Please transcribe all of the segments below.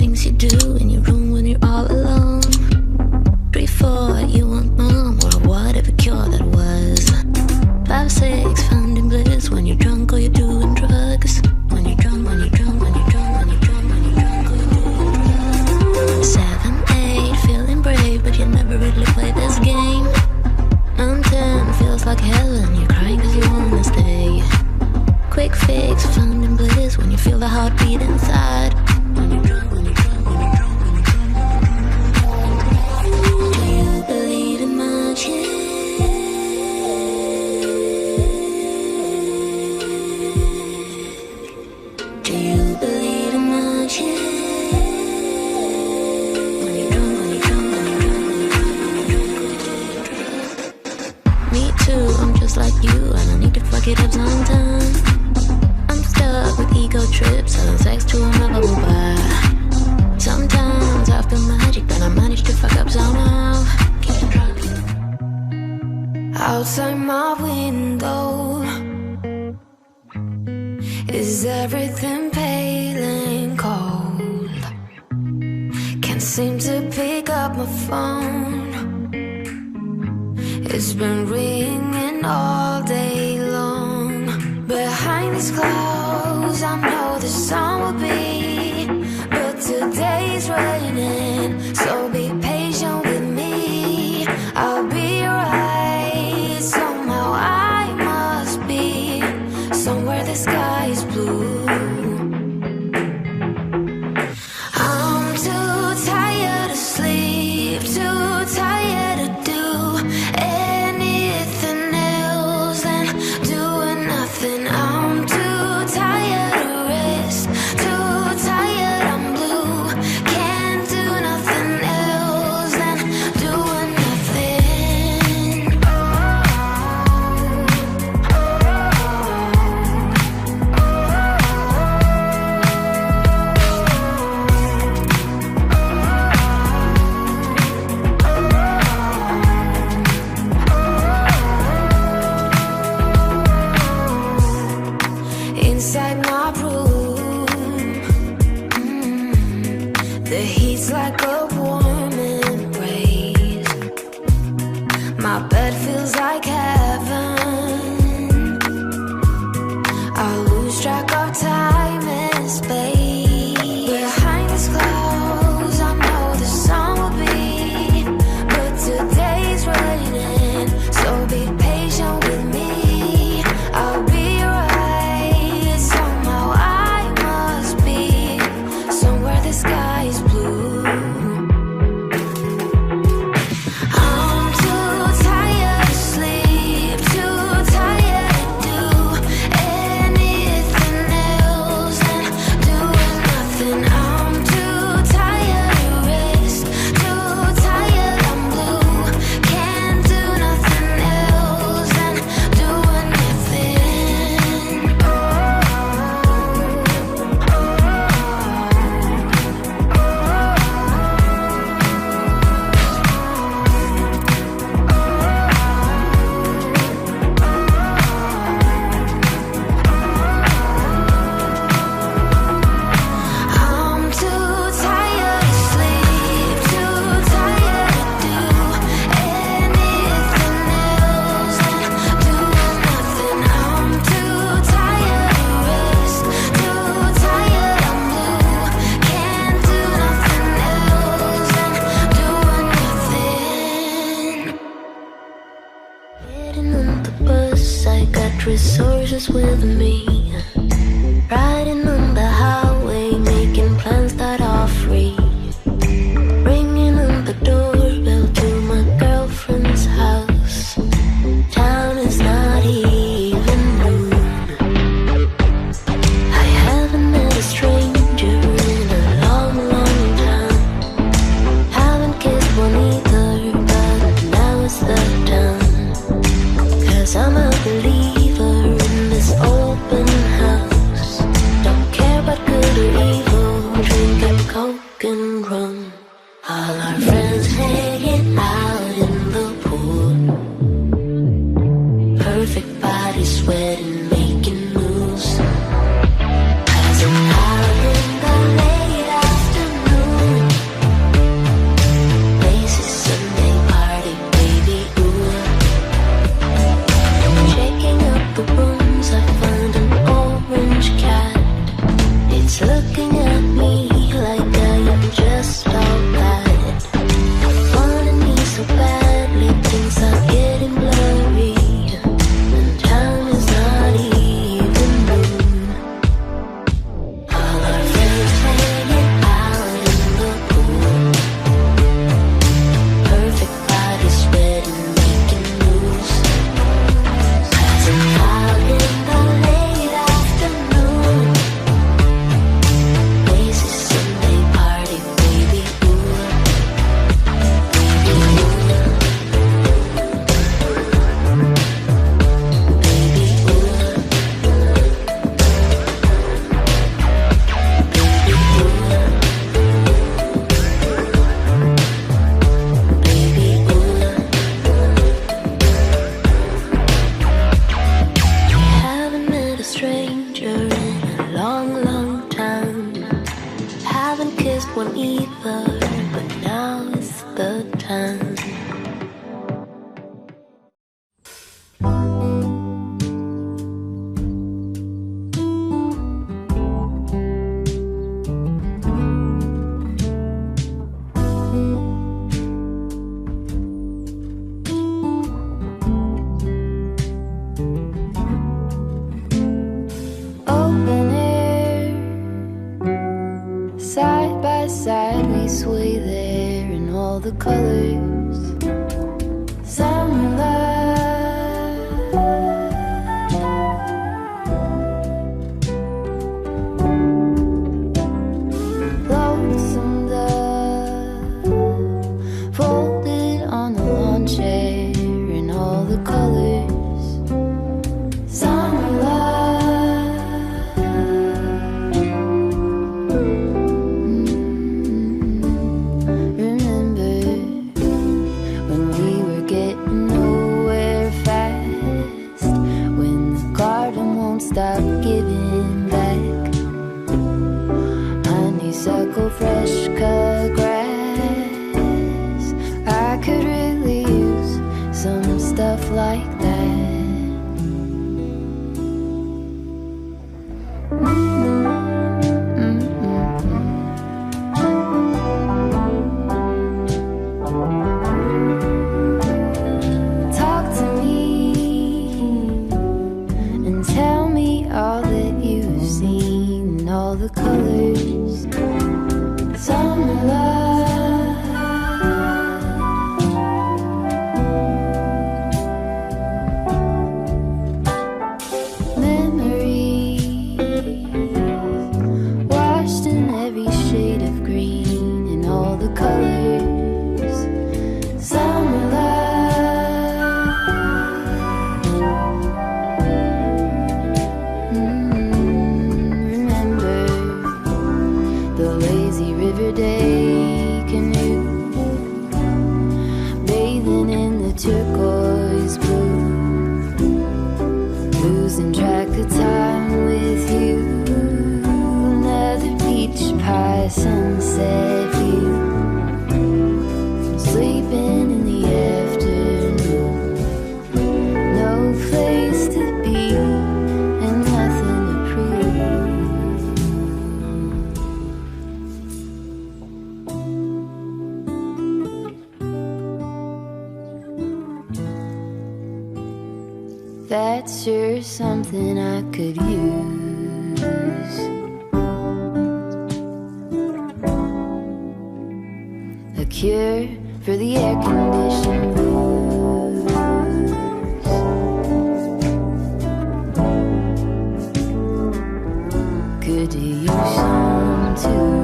things you do in your room when you're all alone. 3, 4, you want mom or whatever cure that was. 5, 6, found in bliss when you're drunk or you're doing drugs. When you're drunk, when you're drunk, when you're drunk, when you're drunk, when you're drunk or you're doing drugs. 7, 8, feeling brave but you never really play this game. 9, 10, feels like hell and you're crying cause you wanna stay. Quick fix, found in bliss when you feel the heartbeat inside. When you're drunk, when you're drunk, when you're drunk, when you're drunk, when you're drunk. Do you believe in magic? Do you believe in magic? When you're drunk, when you're drunk, when you're drunk, when you're drunk, when you're drunk. Me too, I'm just like you and I need to fuck it up sometime. I'm stuck with ego trips, selling sex to a Malibu bar. Sometimes I feel magic, but I manage to fuck up somehow. Keep it dropping. Outside my window, is everything pale and cold? Can't seem to pick up my phone. It's been ringing all day long. Behind these clouds, I know the sun will be, but today's raining, so be patient with me. I'll be right, somehow I must be somewhere the sky is blue. I'm too tired to sleep, too tired to do anything else than doing nothing. I'm too tired to rest, too tired, I'm blue. Can't do nothing else than doing nothing. Inside my room, the heat's like a warm embrace. My bed feels like heaven. I lose track of time and space. Behind these clouds, I know the sun will be, but today's raining, so be patient with me. I'll be right, somehow I must be somewhere the sky is blue. I'm too tired to sleep, too tired to do anything else than doing nothing. I'm too tired to rest, too tired, I'm blue. Can't do nothing else than doing nothing. I'm too tired to sleep, too tired to do anything else than doing nothing. I'm too tired to rest, too tired, I'm blue. Can't do nothing else than doing nothing. Getting on the bus, I got resources with me. Riding on the highway, making plans that are free. Ringing on the doorbell to my girlfriend's house. Town is not even noon. I haven't met a stranger in a long, long time. Haven't kissed one either, but now is the time. 'Cause I'm a believer in this open this one either, but now is the time. Open air, side by side we sway there in all the colors. Summer love, lonesome dove, folded on the lawn chair in all the colors. Summer love, remember when we were getting nowhere fast, when the garden won't stop giving back honeysuckle, fresh cut grass. I could really use some stuff like that. Talk to me and tell me all that you've seen and all the colors. Summer love, memories washed in every shade of green and all the colors. Summer love, remember the lazy river day canoe, bathing in the turquoise blue, losing track of time with you. Another peach pie sunset view, sleeping in the afternoon. No place to be and nothing to prove. That's sure something I could use. A cure for the air-conditioned blues. Could use some too.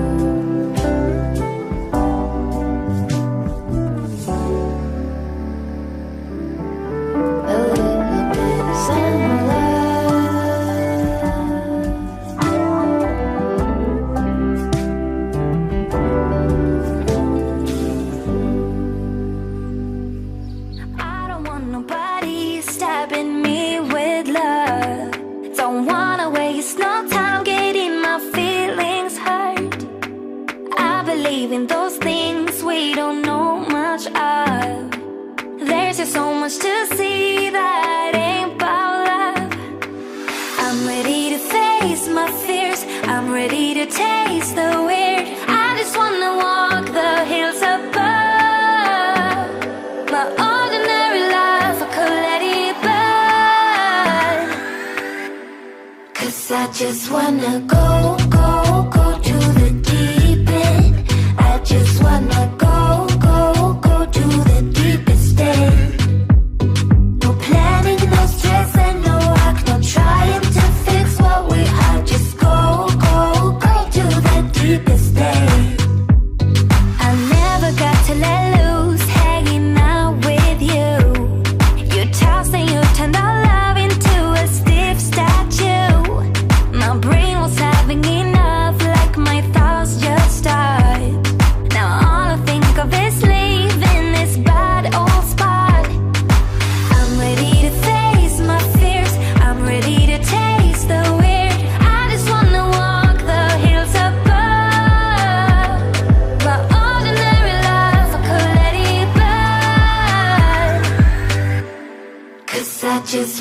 A little bit of summer love. I don't want nobody stabbing me with love. Don't wanna waste no time getting my feelings hurt. I believe in those things we don't know much of. There's just so much to see that ain't about love. I'm ready to face my fears, I'm ready to taste the weird. I just wanna walk the hills above. My ordinary life, I could let it burn. 'Cause I just wanna go, go, go to the deep end. I just wanna go, go, go to the deepest end. No planning, no stress, and no work, no trying to fix what we are. Just go, go, go to the deepest end. I never got to let loose, hanging out with you. You tossed and you turned our love into a stiff statue. My brain was having enough.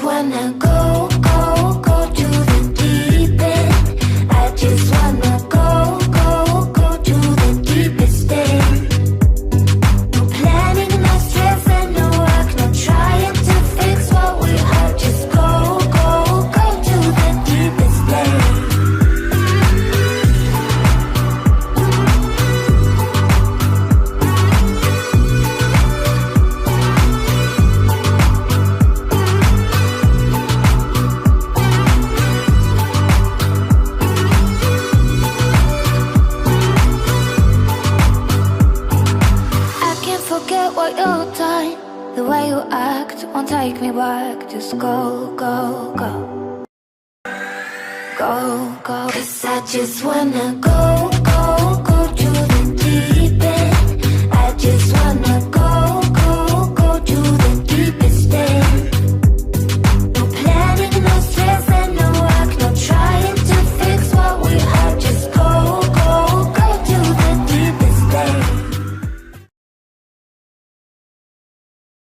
wanna go, go, go to the deep end. I just wanna go, go, go to the deepest end. No planning, no stress and no work, no trying to fix what we are. Just go, go, go to the deepest end. Forget what you've done. The way you act won't take me back. Just go, go, go. Go, go. 'Cause I just wanna go.